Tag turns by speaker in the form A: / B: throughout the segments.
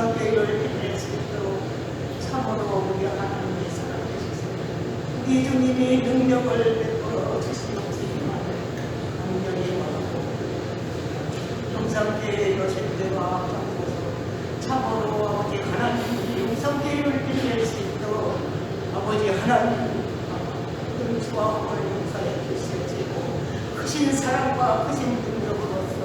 A: 영상교회를 빛낼 수 있도록 참으로 우리 하나님의 사랑해 주세요. 우리 주님이 능력을 베풀어 주시옵지만 강력히 원하고 영상교회 요셉대와 앞장서서 참으로 아버지 하나님 영상교회를 빛낼 수 있도록 아버지 하나님 은수와 복을 용서해 주시옵시고 크신 사랑과 크신 능력으로서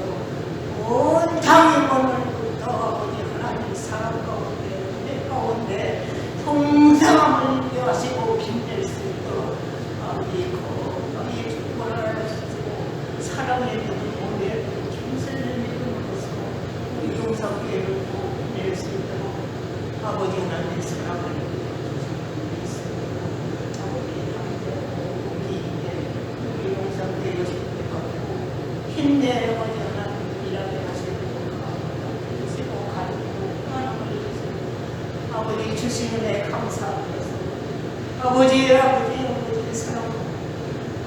A: 온 장애권을부터 아버지 하나님 사랑 가운데 은혜 가운데 풍성함을 인도하시고 빛낼 수 있도록 아버지 건강히 축복을 하시고 사랑의 믿음에 힘쓰는 믿음으로서 우리 용서교회를 꼭 빛낼 수 있도록 아버지 하나님의 사랑을 힘내 아버지 하나님 일하게 하시고 가지고 하나님을 주시고 아버지 주시는 애 감사합니다. 아버지 사랑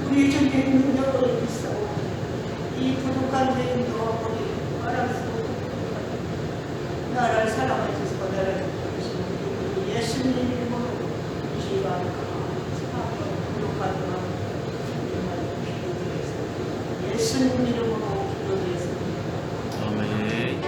A: 우리 주님 능력을 믿사오 이 부족한 죄인도 아버지 말할 수 없는 나를 사랑해 주시고 나를 주시고 예수님 이름으로 이 시간 부족한 마음 예수님 이름으로 기도드렸습니다.
B: 아멘.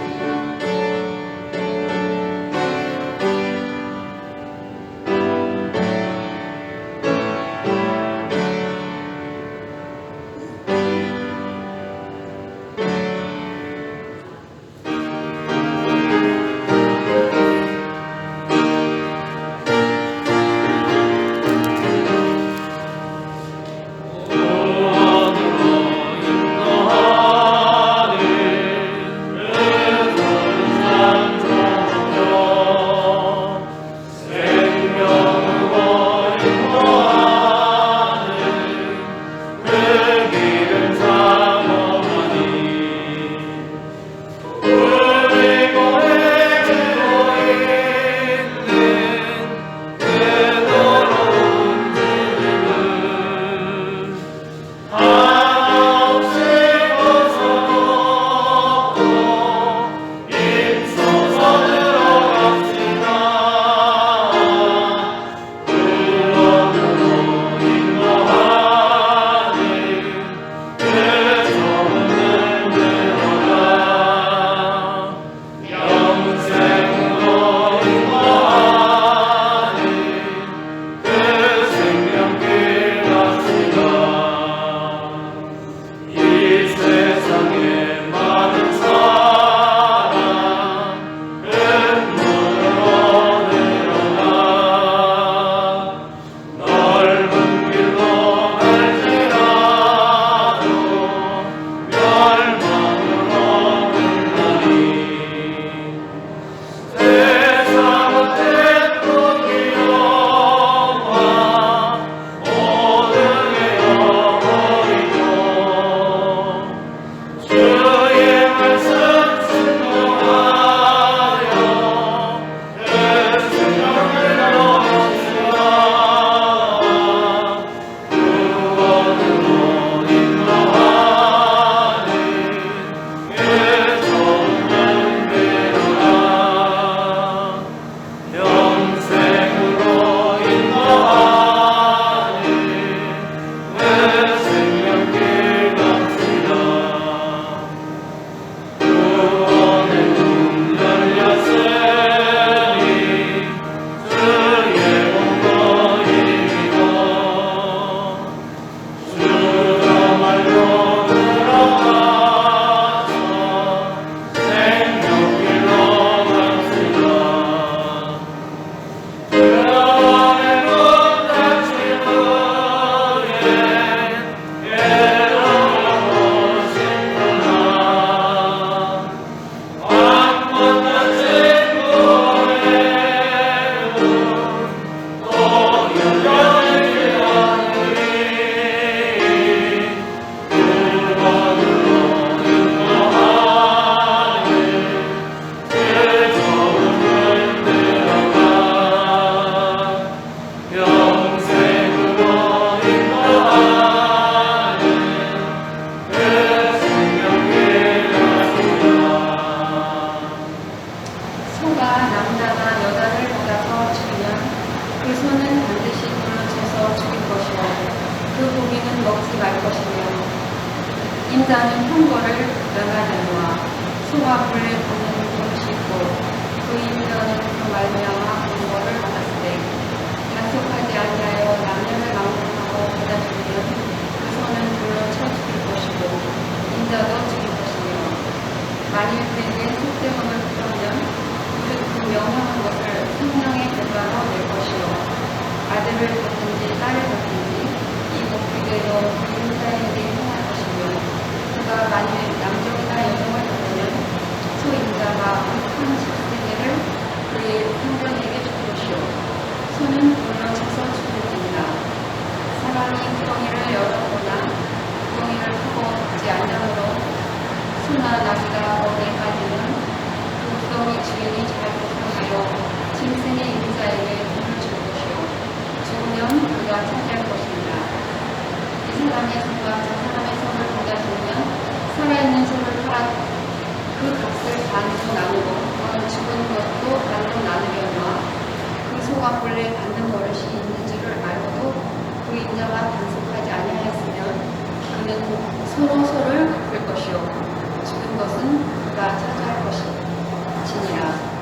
C: 오
B: 먹지 말 것이며 인자는 형벌을 면하려니와 소가 불에 굽는 것이 있고 그 인자는 그 말미암아 형벌을 받았으되 단속하지 아니하여 남녀를 망령하고 받아주면 그 손은 불로 쳐 죽일 것이고 인자도 죽일 것이며 만일 그에게 속죄함을 풀면 그 명령한 것을 생명의 결과로 낼 것이요 아들을 받든지 딸을 받든지 이 목표대로 그 인자에게 행할 것이며 그가 만일 남종이나 여종을 받으면 소인자가 한 10세계를 그의 상전에게 줄 것이요 소는 불로 쳐서 죽을지니라. 사람이 구덩이를 열어보나 구덩이를 파고 닫지 않으므로 소나 나귀가 거기에 빠지면 그 구덩이 주인이 잘 보상하여 짐승의 인자에게 돈을 줄 것이요 죽으면 그가 차지할 것입니다. 이 사람의 손과 저 사람의 손을 받아주면 살아있는 소를 팔아 그 값을 반으로 나누고 또는 죽은 것도 반으로 나누려니와 그 소가 본래 받는 버릇이 있는 줄을 알고도 그 인자가 단속하지 아니하였으면 그는 서로 소를 갚을 것이요 죽은 것은 그가 차지할 것이니라.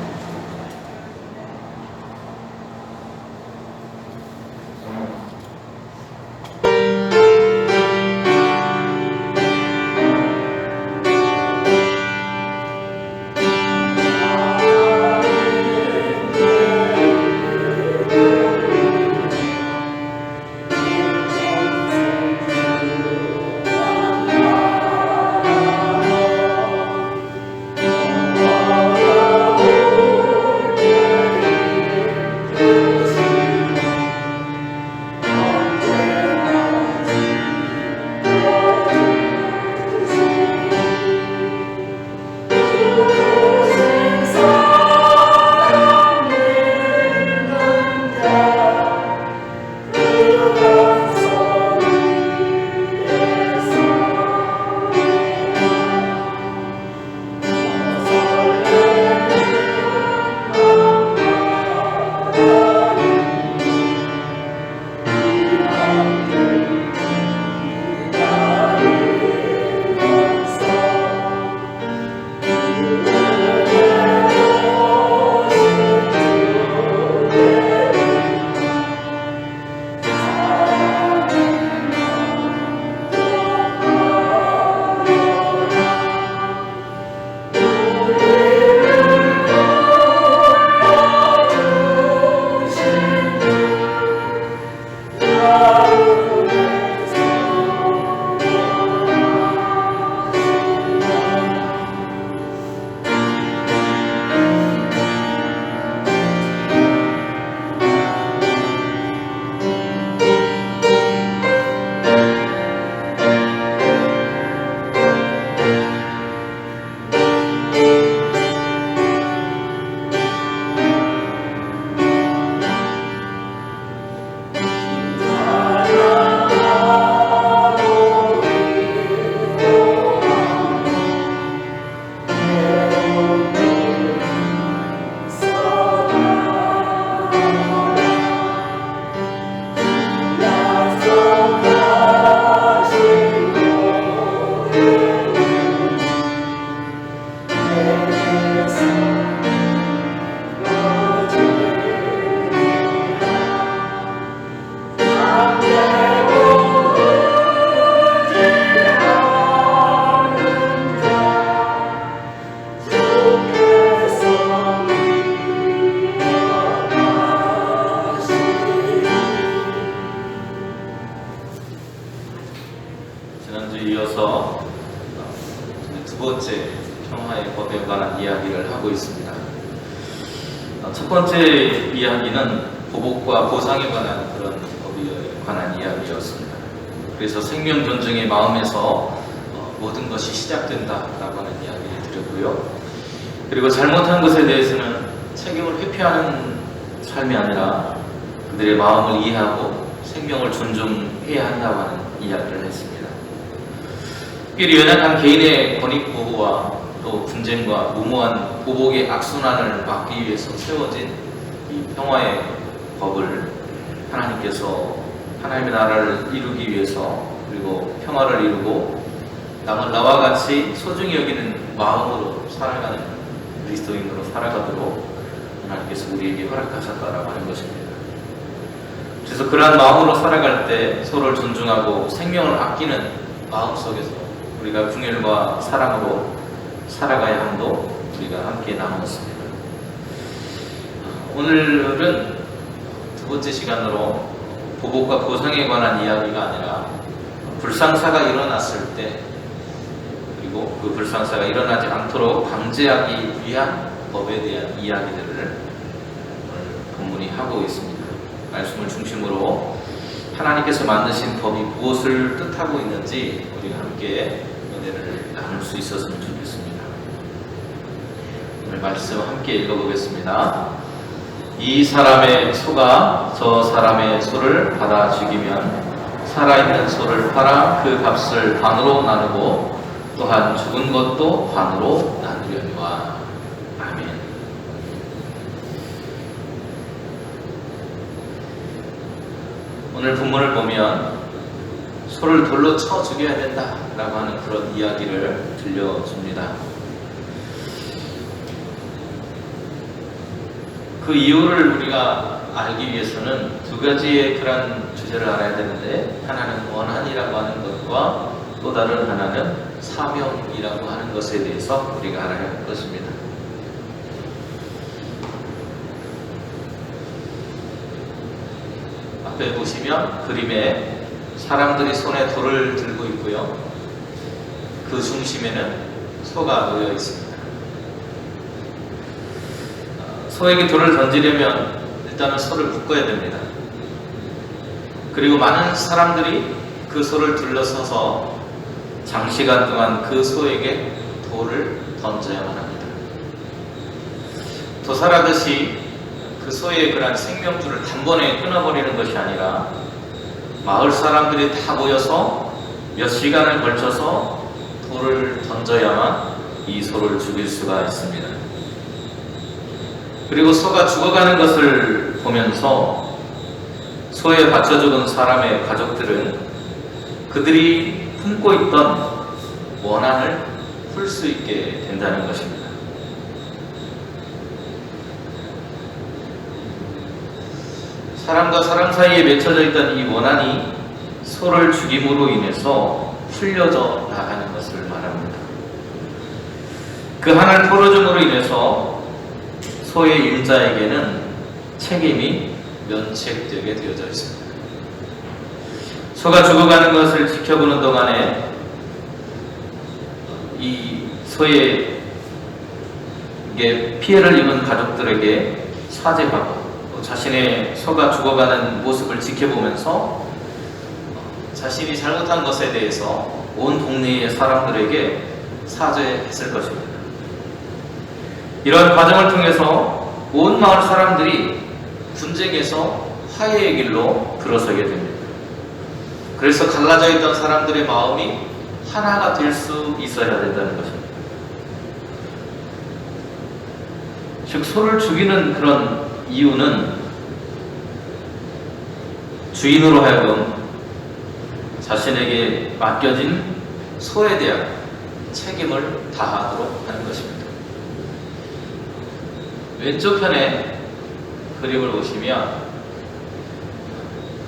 C: 이어서 두 번째 평화의 법에 관한 이야기를 하고 있습니다. 첫 번째 이야기는 보복과 보상에 관한 그런 법에 관한 이야기였습니다. 그래서 생명 존중의 마음에서 모든 것이 시작된다라고 하는 이야기를 드렸고요. 그리고 잘못한 것에 대해서는 책임을 회피하는 삶이 아니라 그들의 마음을 이해하고 생명을 존중해야 한다고 하는 이야기를 했습니다. 특별히 연약한 개인의 권익 보호와 또 분쟁과 무모한 보복의 악순환을 막기 위해서 세워진 이 평화의 법을 하나님께서 하나님의 나라를 이루기 위해서 그리고 평화를 이루고 남을 나와 같이 소중히 여기는 마음으로 살아가는 그리스도인으로 살아가도록 하나님께서 우리에게 허락하셨다라고 하는 것입니다. 그래서 그러한 마음으로 살아갈 때 서로를 존중하고 생명을 아끼는 마음 속에서 우리가 궁율과 사랑으로 살아가야 함도 우리가 함께 나누었습니다. 오늘은 두 번째 시간으로 보복과 보상에 관한 이야기가 아니라 불상사가 일어났을 때 그리고 그 불상사가 일어나지 않도록 방지하기 위한 법에 대한 이야기들을 오늘 본문이 하고 있습니다. 말씀을 중심으로 하나님께서 만드신 법이 무엇을 뜻하고 있는지 우리가 함께 은혜를 나눌 수 있었으면 좋겠습니다. 오늘 말씀 함께 읽어보겠습니다. 이 사람의 소가 저 사람의 소를 받아 죽이면 살아있는 소를 팔아 그 값을 반으로 나누고 또한 죽은 것도 반으로 나누려니와. 아멘. 오늘 본문을 보면 소를 돌로 쳐 죽여야 된다라고 하는 그런 이야기를 들려줍니다. 그 이유를 우리가 알기 위해서는 두 가지의 그런 주제를 알아야 되는데, 하나는 원한이라고 하는 것과 또 다른 하나는 사명이라고 하는 것에 대해서 우리가 알아야 할 것입니다. 앞에 보시면 그림에 사람들이 손에 돌을 들고 있고요. 그 중심에는 소가 놓여 있습니다. 소에게 돌을 던지려면 일단은 소를 묶어야 됩니다. 그리고 많은 사람들이 그 소를 둘러서서 장시간 동안 그 소에게 돌을 던져야만 합니다. 도살하듯이 그 소의 그런 생명줄을 단번에 끊어버리는 것이 아니라 마을 사람들이 다 모여서 몇 시간을 걸쳐서 돌을 던져야만 이 소를 죽일 수가 있습니다. 그리고 소가 죽어가는 것을 보면서 소에 바쳐 죽은 사람의 가족들은 그들이 품고 있던 원한을 풀 수 있게 된다는 것입니다. 사람과 사람 사이에 맺혀져 있던 이 원한이 소를 죽임으로 인해서 풀려져 나가는 것을 말합니다. 그 한을 풀어줌으로 인해서 소의 임자에게는 책임이 면책되게 되어져 있습니다. 소가 죽어가는 것을 지켜보는 동안에 이 소에게 피해를 입은 가족들에게 사죄하고 자신의 소가 죽어가는 모습을 지켜보면서 자신이 잘못한 것에 대해서 온 동네의 사람들에게 사죄했을 것입니다. 이런 과정을 통해서 온 마을 사람들이 분쟁에서 화해의 길로 들어서게 됩니다. 그래서 갈라져 있던 사람들의 마음이 하나가 될 수 있어야 된다는 것입니다. 즉, 소를 죽이는 그런 이유는 주인으로 하여금 자신에게 맡겨진 소에 대한 책임을 다하도록 하는 것입니다. 왼쪽 편에 그림을 보시면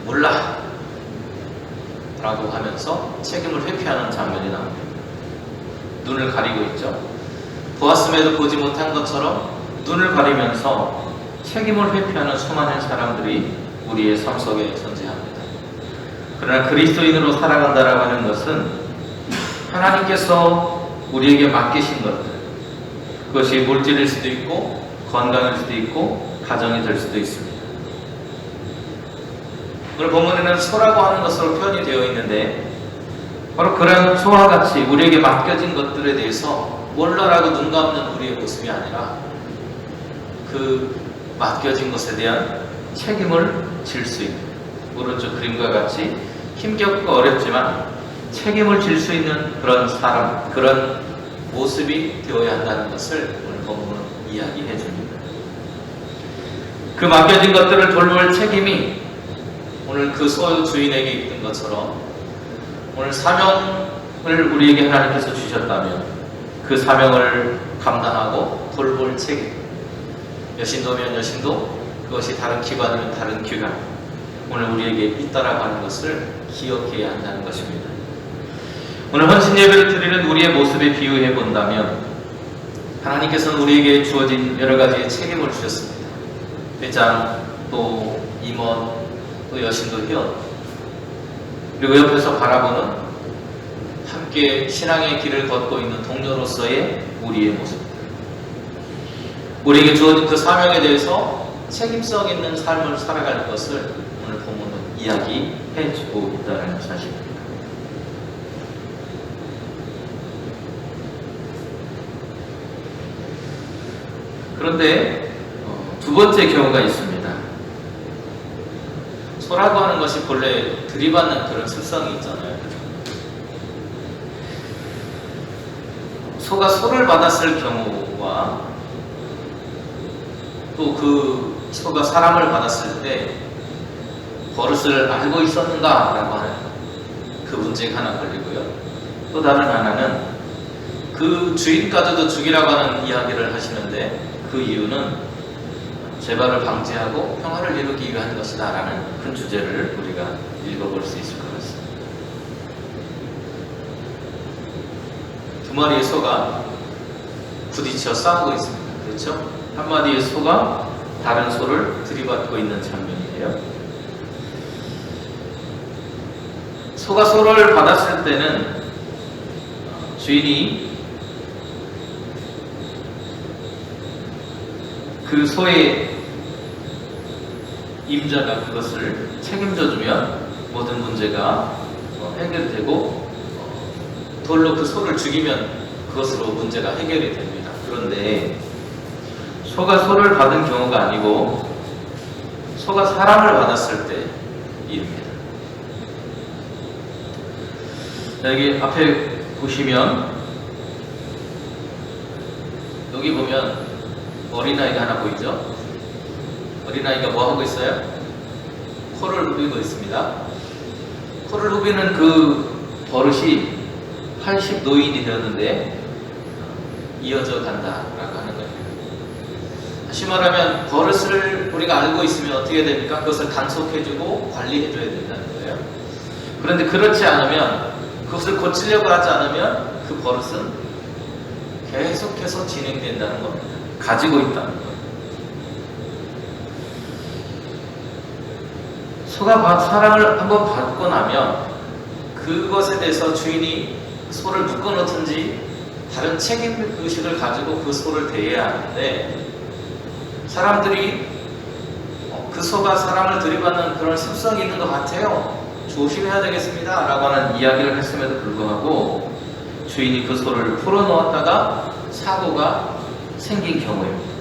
C: 몰라 라고 하면서 책임을 회피하는 장면이 나옵니다. 눈을 가리고 있죠. 보았음에도 보지 못한 것처럼 눈을 가리면서 책임을 회피하는 수많은 사람들이 우리의 삶 속에 존재합니다. 그러나 그리스도인으로 살아간다라고 하는 것은 하나님께서 우리에게 맡기신 것들, 그것이 물질일 수도 있고 건강일 수도 있고 가정이 될 수도 있습니다. 오늘 본문에는 소라고 하는 것으로 표현이 되어 있는데, 바로 그런 소와 같이 우리에게 맡겨진 것들에 대해서 몰라라고 눈 감는 우리의 모습이 아니라 그 맡겨진 것에 대한 책임을 질 수 있는, 오른쪽 그림과 같이 힘겹고 어렵지만 책임을 질 수 있는 그런 사람, 그런 모습이 되어야 한다는 것을 오늘 본문은 이야기해 줍니다. 그 맡겨진 것들을 돌볼 책임이 오늘 그 소 주인에게 있던 것처럼 오늘 사명을 우리에게 하나님께서 주셨다면 그 사명을 감당하고 돌볼 책임, 여신도면 여신도, 그것이 다른 기관이면 다른 기관, 오늘 우리에게 잇따라고 하는 것을 기억해야 한다는 것입니다. 오늘 헌신 예배를 드리는 우리의 모습에 비유해 본다면 하나님께서는 우리에게 주어진 여러 가지의 책임을 주셨습니다. 회장, 또 임원, 또 여신도 회원, 그리고 옆에서 바라보는 함께 신앙의 길을 걷고 있는 동료로서의 우리의 모습들, 우리에게 주어진 그 사명에 대해서 책임성 있는 삶을 살아갈 것을 오늘 본문은 이야기해주고 있다는 사실입니다. 그런데 두 번째 경우가 있습니다. 소라고 하는 것이 본래 들이받는 그런 습성이 있잖아요. 소가 소를 받았을 경우와 또 그 소가 사람을 받았을 때 버릇을 알고 있었는가 라고 하는 그 문제가 하나 걸리고요. 또 다른 하나는 그 주인까지도 죽이라고 하는 이야기를 하시는데 그 이유는 재발을 방지하고 평화를 이루기 위한 것이다 라는 큰 주제를 우리가 읽어볼 수 있을 것 같습니다. 두 마리의 소가 부딪혀 싸우고 있습니다. 그렇죠? 한 마리의 소가 다른 소를 들이받고 있는 장면이에요. 소가 소를 받았을 때는 주인이 그 소의 임자가 그것을 책임져주면 모든 문제가 해결되고 돌로 그 소를 죽이면 그것으로 문제가 해결이 됩니다. 그런데 소가 소를 받은 경우가 아니고 소가 사람을 받았을 때입니다. 여기 앞에 보시면 여기 보면 어린아이가 하나 보이죠? 어린아이가 뭐 하고 있어요? 코를 후비고 있습니다. 코를 후비는 그 버릇이 80 노인이 되었는데 이어져 간다라고 하는 거예요. 다시 말하면 버릇을 우리가 알고 있으면 어떻게 됩니까? 그것을 단속해주고 관리해줘야 된다는 거예요. 그런데 그렇지 않으면, 그것을 고치려고 하지 않으면 그 버릇은 계속해서 진행된다는 겁니다. 가지고 있다는 거예요. 소가 사랑을 한번 받고 나면 그것에 대해서 주인이 소를 묶어놓든지 다른 책임의식을 가지고 그 소를 대해야 하는데, 사람들이 그 소가 사람을 들이받는 그런 습성이 있는 것 같아요, 조심해야 되겠습니다 라고 하는 이야기를 했음에도 불구하고 주인이 그 소를 풀어놓았다가 사고가 생긴 경우입니다.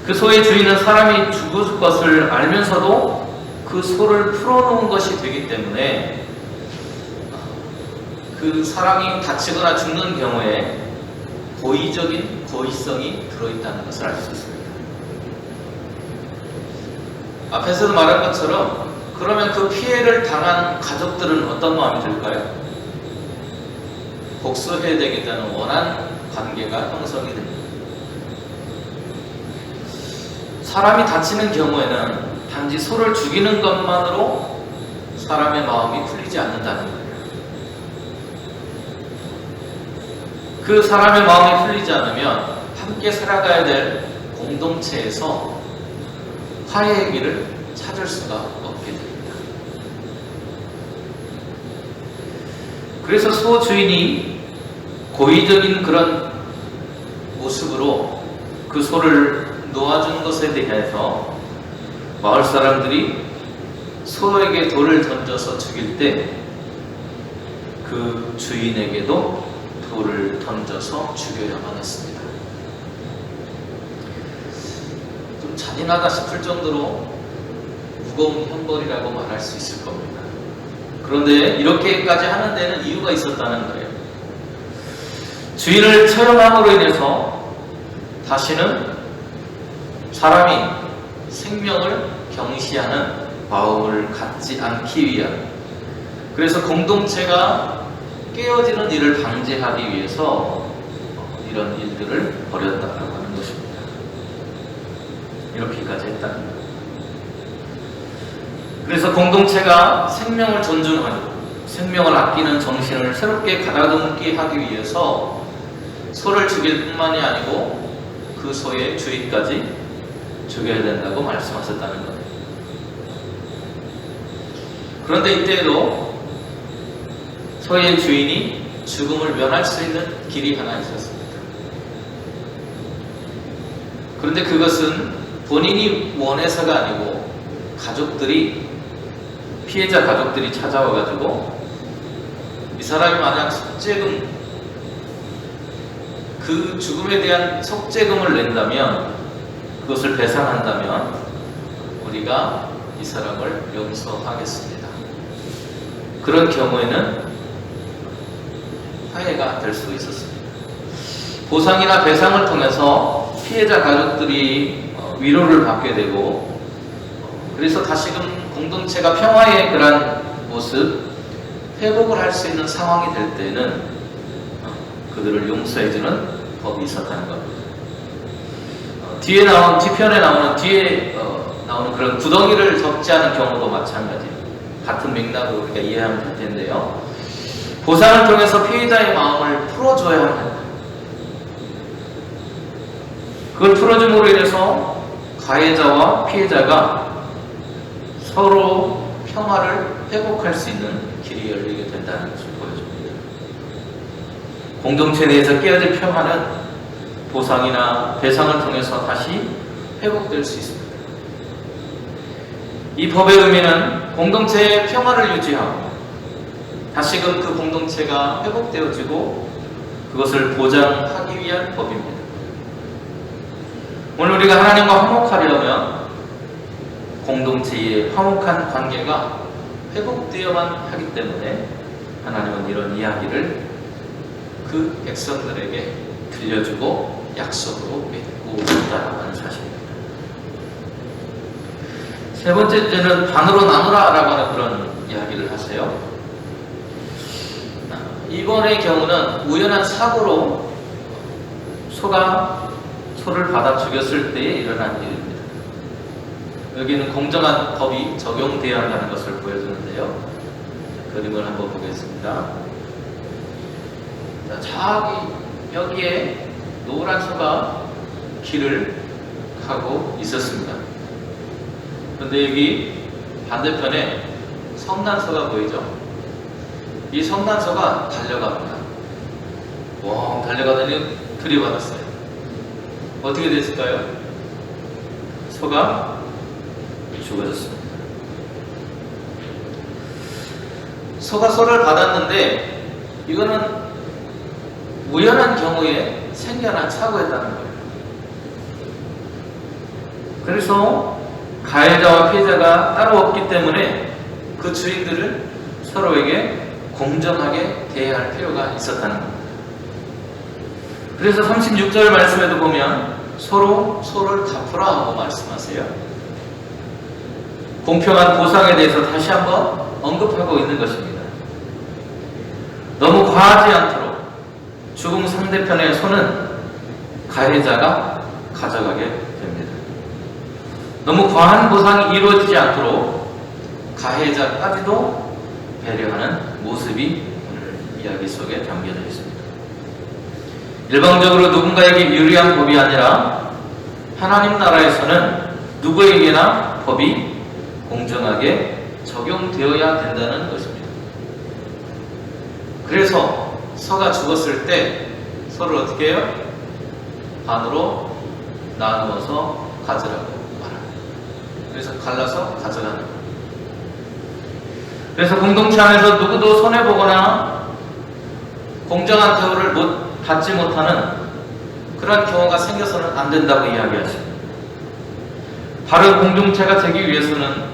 C: 그 소의 주인은 사람이 죽을 것을 알면서도 그 소를 풀어놓은 것이 되기 때문에 그 사람이 다치거나 죽는 경우에 고의적인 고의성이 들어있다는 것을 알 수 있습니다. 앞에서도 말한 것처럼, 그러면 그 피해를 당한 가족들은 어떤 마음이 들까요? 복수해야 되겠다는 원한 관계가 형성이 됩니다. 사람이 다치는 경우에는 단지 소를 죽이는 것만으로 사람의 마음이 풀리지 않는다는 거예요. 그 사람의 마음이 풀리지 않으면 함께 살아가야 될 공동체에서 화해의 길을 찾을 수가 없게 됩니다. 그래서 소 주인이 고의적인 그런 모습으로 그 소를 놓아준 것에 대해서 마을 사람들이 소에게 돌을 던져서 죽일 때 그 주인에게도 돌을 던져서 죽여야만 했습니다. 좀 잔인하다 싶을 정도로 무거운 형벌이라고 말할 수 있을 겁니다. 그런데 이렇게까지 하는 데는 이유가 있었다는 거예요. 주인을 처형함으로 인해서 다시는 사람이 생명을 경시하는 마음을 갖지 않기 위한 그래서 공동체가 깨어지는 일을 방지하기 위해서 이런 일들을 벌였다고 하는 것입니다. 이렇게까지 했다는 거예요. 그래서 공동체가 생명을 존중하고 생명을 아끼는 정신을 새롭게 가다듬게 하기 위해서 소를 죽일 뿐만이 아니고 그 소의 주인까지 죽여야 된다고 말씀하셨다는 거예요. 그런데 이때에도 소의 주인이 죽음을 면할 수 있는 길이 하나 있었습니다. 그런데 그것은 본인이 원해서가 아니고 피해자 가족들이 찾아와가지고 이 사람이 만약 속죄금, 그 죽음에 대한 속죄금을 낸다면, 그것을 배상한다면 우리가 이 사람을 용서하겠습니다. 그런 경우에는 화해가 될 수 있었습니다. 보상이나 배상을 통해서 피해자 가족들이 위로를 받게 되고, 그래서 다시금 공동체가 평화의 그런 모습, 회복을 할 수 있는 상황이 될 때는 그들을 용서해주는 법이 있었다는 겁니다. 뒤편에 나오는 그런 구덩이를 덮지 않은 경우도 마찬가지예요. 같은 맥락으로 우리가 이해하면 될 텐데요. 보상을 통해서 피해자의 마음을 풀어줘야 합니다. 그걸 풀어줌으로 인해서 가해자와 피해자가 서로 평화를 회복할 수 있는 길이 열리게 된다는 것을 보여줍니다. 공동체 내에서 깨어질 평화는 보상이나 배상을 통해서 다시 회복될 수 있습니다. 이 법의 의미는 공동체의 평화를 유지하고 다시금 그 공동체가 회복되어지고 그것을 보장하기 위한 법입니다. 오늘 우리가 하나님과 화목하려면 공동체의 화목한 관계가 회복되어만 하기 때문에 하나님은 이런 이야기를 그 백성들에게 들려주고 약속으로 맺고 있다는 사실입니다. 세 번째는 반으로 나누라라고 하는 그런 이야기를 하세요. 이번의 경우는 우연한 사고로 소가 소를 받아 죽였을 때에 일어난 일입니다. 여기는 공정한 법이 적용되어야 한다는 것을 보여주는데요. 그림을 한번 보겠습니다. 여기에 노란 소가 길을 가고 있었습니다. 그런데 여기 반대편에 성난소가 보이죠? 이 성난소가 달려갑니다. 와, 달려가더니 들이받았어요. 어떻게 됐을까요? 소가 죽어졌습니다. 소가 소를 받았는데 이거는 우연한 경우에 생겨난 사고였다는 거예요. 그래서 가해자와 피해자가 따로 없기 때문에 그 주인들을 서로에게 공정하게 대해야 할 필요가 있었다는 겁니다. 그래서 36절 말씀에도 보면 서로 소를 갚으라 하고 말씀하세요. 공평한 보상에 대해서 다시 한번 언급하고 있는 것입니다. 너무 과하지 않도록 죽음 상대편의 소는 가해자가 가져가게 됩니다. 너무 과한 보상이 이루어지지 않도록 가해자까지도 배려하는 모습이 오늘 이야기 속에 담겨져 있습니다. 일방적으로 누군가에게 유리한 법이 아니라 하나님 나라에서는 누구에게나 법이 공정하게 적용되어야 된다는 것입니다. 그래서 소가 죽었을 때 소를 어떻게 해요? 반으로 나누어서 가져라고 말합니다. 그래서 갈라서 가져가는 거예요. 그래서 공동체 안에서 누구도 손해보거나 공정한 대우를 받지 못하는 그런 경우가 생겨서는 안 된다고 이야기하십니다. 바른 공동체가 되기 위해서는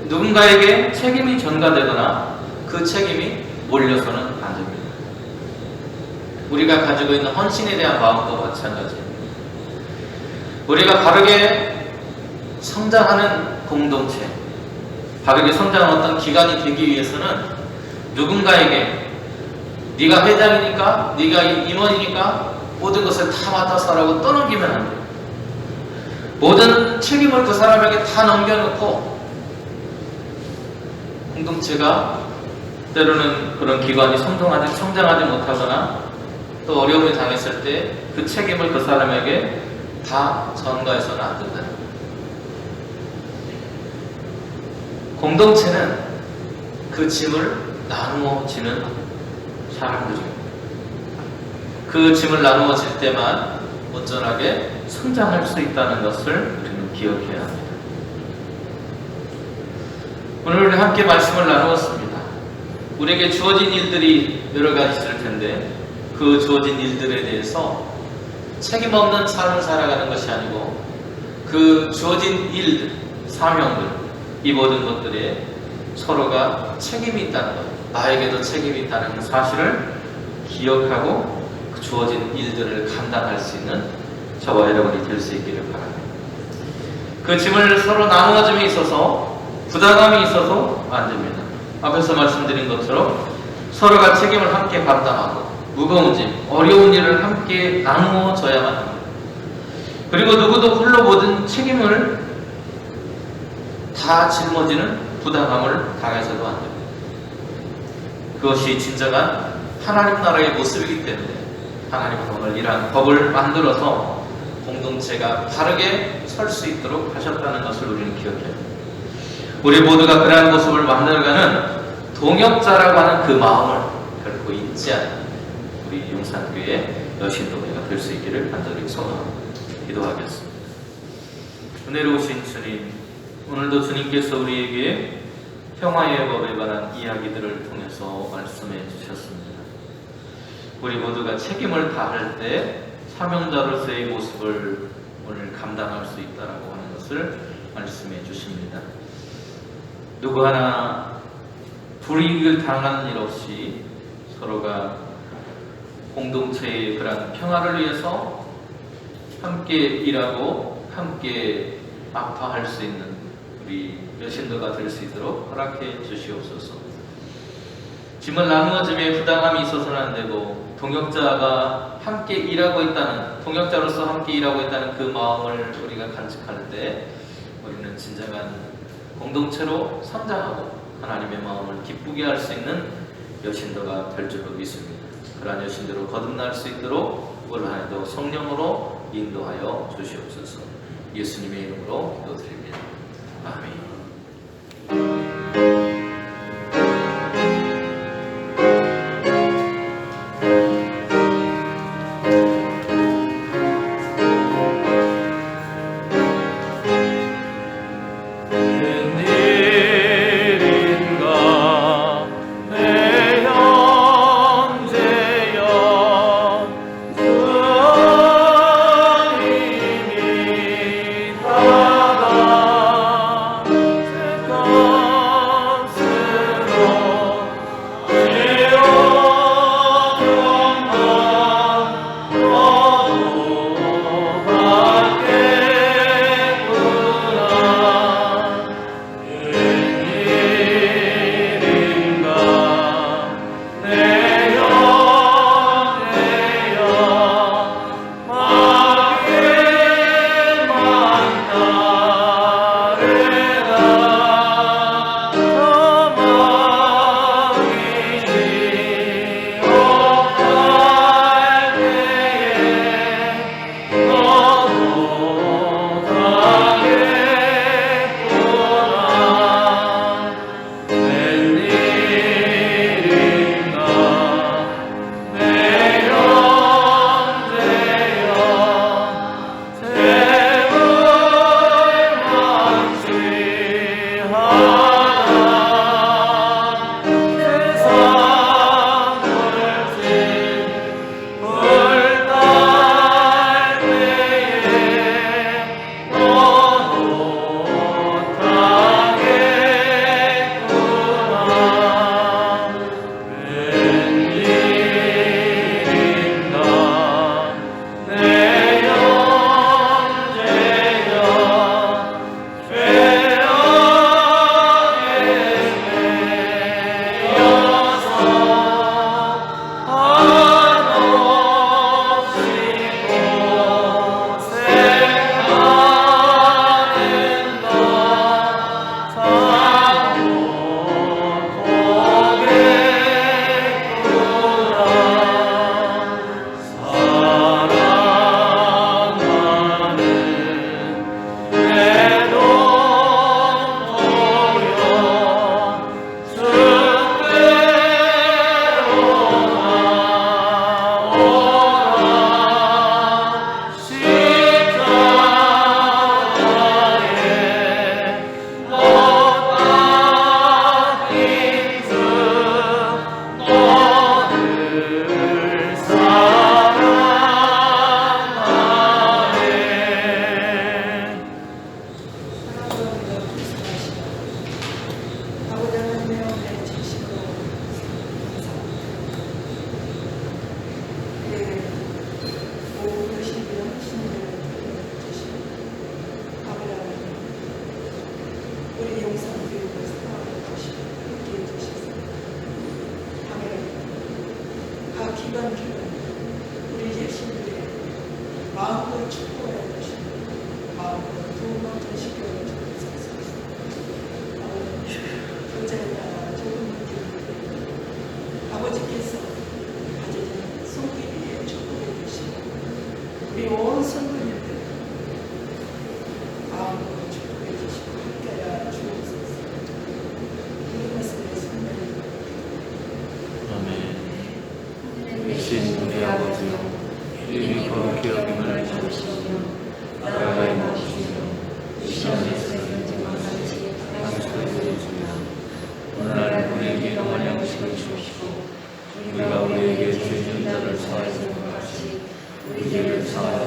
C: 누군가에게 책임이 전가되거나 그 책임이 몰려서는 안 됩니다. 우리가 가지고 있는 헌신에 대한 마음도 마찬가지입니다. 우리가 바르게 성장하는 공동체, 바르게 성장하는 어떤 기관이 되기 위해서는 누군가에게 네가 회장이니까, 네가 임원이니까 모든 것을 다 맡아서 하라고 떠넘기면 안 돼요. 모든 책임을 그 사람에게 다 넘겨놓고 공동체가 때로는 그런 기관이 성장하지 못하거나 또 어려움을 당했을 때 그 책임을 그 사람에게 다 전가해서는 안 된다. 공동체는 그 짐을 나누어 지는 사람들입니다. 그 짐을 나누어 질 때만 온전하게 성장할 수 있다는 것을 우리는 기억해야 합니다. 오늘 우리 함께 말씀을 나누었습니다. 우리에게 주어진 일들이 여러 가지 있을 텐데 그 주어진 일들에 대해서 책임 없는 삶을 살아가는 것이 아니고 그 주어진 일들, 사명들, 이 모든 것들에 서로가 책임이 있다는 것, 나에게도 책임이 있다는 사실을 기억하고 그 주어진 일들을 감당할 수 있는 저와 여러분이 될 수 있기를 바랍니다. 그 짐을 서로 나누어짐에 있어서 부담감이 있어서 안 됩니다. 앞에서 말씀드린 것처럼 서로가 책임을 함께 감당하고 무거운 짐, 어려운 일을 함께 나누어져야만 합니다. 그리고 누구도 홀로 모든 책임을 다 짊어지는 부담감을 당해서도 안 됩니다. 그것이 진정한 하나님 나라의 모습이기 때문에 하나님은 오늘 이러한 법을 만들어서 공동체가 바르게 설 수 있도록 하셨다는 것을 우리는 기억해야 합니다. 우리 모두가 그러한 모습을 만들어가는 동역자라고 하는 그 마음을 결코 잊지 않는 우리 용산교회 여신도회가 될 수 있기를 간절히 소망합니다. 기도하겠습니다. 은혜로우신 주님, 오늘도 주님께서 우리에게 평화의 법에 관한 이야기들을 통해서 말씀해 주셨습니다. 우리 모두가 책임을 다할 때 사명자로서의 모습을 오늘 감당할 수 있다라고 하는 것을 말씀해 주십니다. 누구 하나 불이익을 당하는 일 없이 서로가 공동체의 그런 평화를 위해서 함께 일하고 함께 아파할 수 있는 우리 여신도가 될 수 있도록 허락해 주시옵소서. 짐을 나누어짐에 부담감이 있어서는 안 되고 동역자가 함께 일하고 있다는, 동역자로서 함께 일하고 있다는 그 마음을 우리가 간직할 때 우리는 진정한 공동체로 성장하고 하나님의 마음을 기쁘게 할 수 있는 여신도가 될 줄로 믿습니다. 그러한 여신도로 거듭날 수 있도록 올 한해도 성령으로 인도하여 주시옵소서. 예수님의 이름으로 기도드립니다. 아멘.
A: 각 기관 우리 예수님의 마음을 축복해 주시고 마음을 도움을 전시켜 주옵소서. 교제나 좋은 분들 아버지께서 가져진 속기 위해 축복해 주시고 우리 온 성도님들 마음으로 축복해 주시고 함께하여 주옵소서. 이 말씀에 선물을
C: 아멘. 되신 우리 아버지여, 이름이 거룩히 여김을 주시오며 나라가 임하시오며 시험에서 이기는 같이 땅에서 이기주나 오늘 우리에게 영원한 양식을 주시고 우리가 우리에게 죄진 자를 사하여 준 것 같이 우리 죄를 사하여